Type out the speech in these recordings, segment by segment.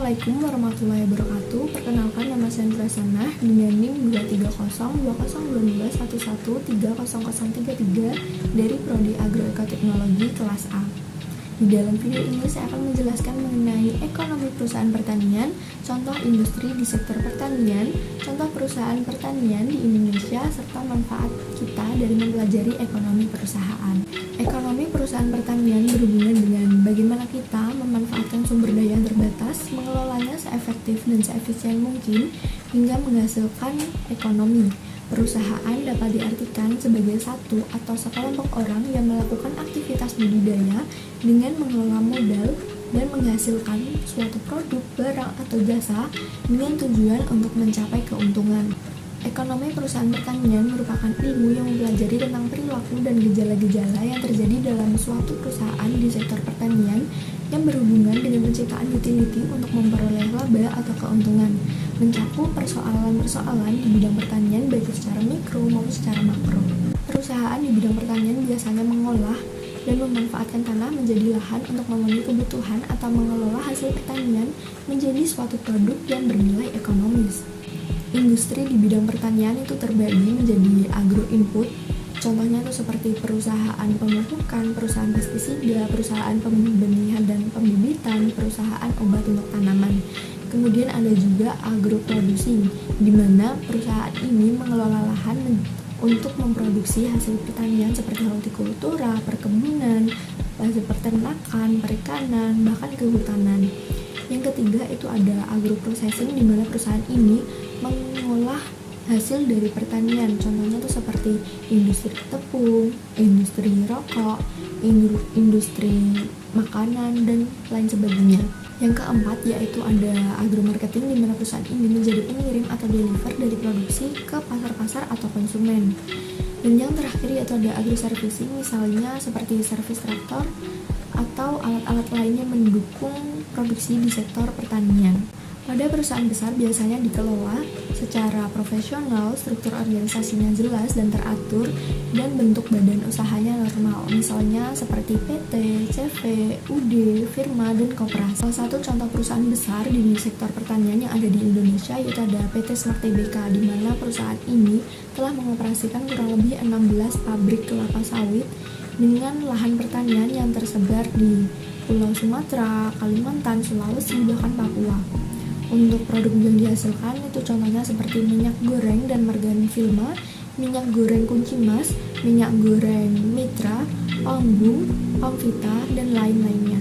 Assalamualaikum warahmatullahi wabarakatuh. Perkenalkan, nama saya Indra Sanah dengan NIM 230201211300333 dari Prodi Agroekoteknologi kelas A. Di dalam video ini saya akan menjelaskan mengenai ekonomi perusahaan pertanian, contoh industri di sektor pertanian, contoh perusahaan pertanian di Indonesia, serta manfaat kita dari mempelajari ekonomi perusahaan. Ekonomi perusahaan pertanian berhubungan dengan bagaimana kita memanfaatkan sumber daya yang terbatas, mengelolanya seefektif dan seefisien mungkin, hingga menghasilkan ekonomi. Perusahaan dapat diartikan sebagai satu atau sekelompok orang yang melakukan aktivitas budidaya dengan mengelola modal dan menghasilkan suatu produk, barang, atau jasa dengan tujuan untuk mencapai keuntungan. Ekonomi perusahaan pertanian merupakan ilmu yang mempelajari tentang perilaku dan gejala-gejala yang terjadi dalam suatu perusahaan di sektor pertanian yang berhubungan dengan penciptaan utility untuk memperoleh laba atau keuntungan, mencakup persoalan-persoalan di bidang pertanian baik secara mikro maupun secara makro. Perusahaan di bidang pertanian biasanya mengolah dan memanfaatkan tanah menjadi lahan untuk memenuhi kebutuhan atau mengelola hasil pertanian menjadi suatu produk yang bernilai ekonomis. Industri di bidang pertanian itu terbagi menjadi agro input. Contohnya itu seperti perusahaan pemupukan, perusahaan pestisida, perusahaan pembenihan dan pembibitan, perusahaan obat untuk tanaman. Kemudian ada juga agroproduksi, di mana perusahaan ini mengelola lahan untuk memproduksi hasil pertanian seperti hortikultura, perkebunan, hasil peternakan, perikanan, bahkan kehutanan. Yang ketiga itu ada agroprocessing, di mana perusahaan ini mengolah hasil dari pertanian. Contohnya itu seperti industri tepung, industri rokok, industri makanan, dan lain sebagainya. Yang keempat yaitu ada agromarketing, di mana perusahaan ini menjadi pengirim atau deliver dari produksi ke pasar-pasar atau konsumen. Dan yang terakhir yaitu ada agroservicing, misalnya seperti servis traktor atau alat-alat lainnya mendukung produksi di sektor pertanian. Pada perusahaan besar biasanya dikelola secara profesional, struktur organisasinya jelas dan teratur, dan bentuk badan usahanya normal, misalnya seperti PT, CV, UD, firma, dan koperasi. Salah satu contoh perusahaan besar di sektor pertanian yang ada di Indonesia yaitu ada PT Smart Tbk, di mana perusahaan ini telah mengoperasikan kurang lebih 16 pabrik kelapa sawit dengan lahan pertanian yang tersebar di Pulau Sumatera, Kalimantan, Sulawesi, bahkan Papua. Untuk produk yang dihasilkan itu contohnya seperti minyak goreng dan margarin Vilma, minyak goreng kunci mas, minyak goreng mitra, palmbung, palmvita, dan lain-lainnya.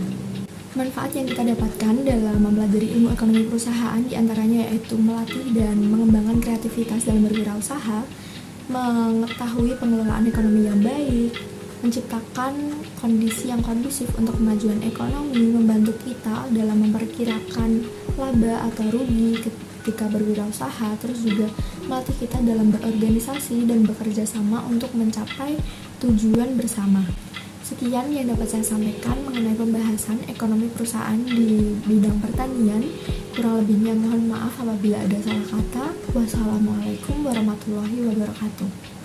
Manfaat yang kita dapatkan dalam mempelajari ilmu ekonomi perusahaan diantaranya yaitu melatih dan mengembangkan kreativitas dalam berwirausaha, mengetahui pengelolaan ekonomi yang baik, menciptakan kondisi yang kondusif untuk kemajuan ekonomi, membantu kita dalam memperkirakan laba atau rugi ketika berwirausaha, terus juga melatih kita dalam berorganisasi dan bekerja sama untuk mencapai tujuan bersama. Sekian yang dapat saya sampaikan mengenai pembahasan ekonomi perusahaan di bidang pertanian. Kurang lebihnya mohon maaf apabila ada salah kata. Wassalamualaikum warahmatullahi wabarakatuh.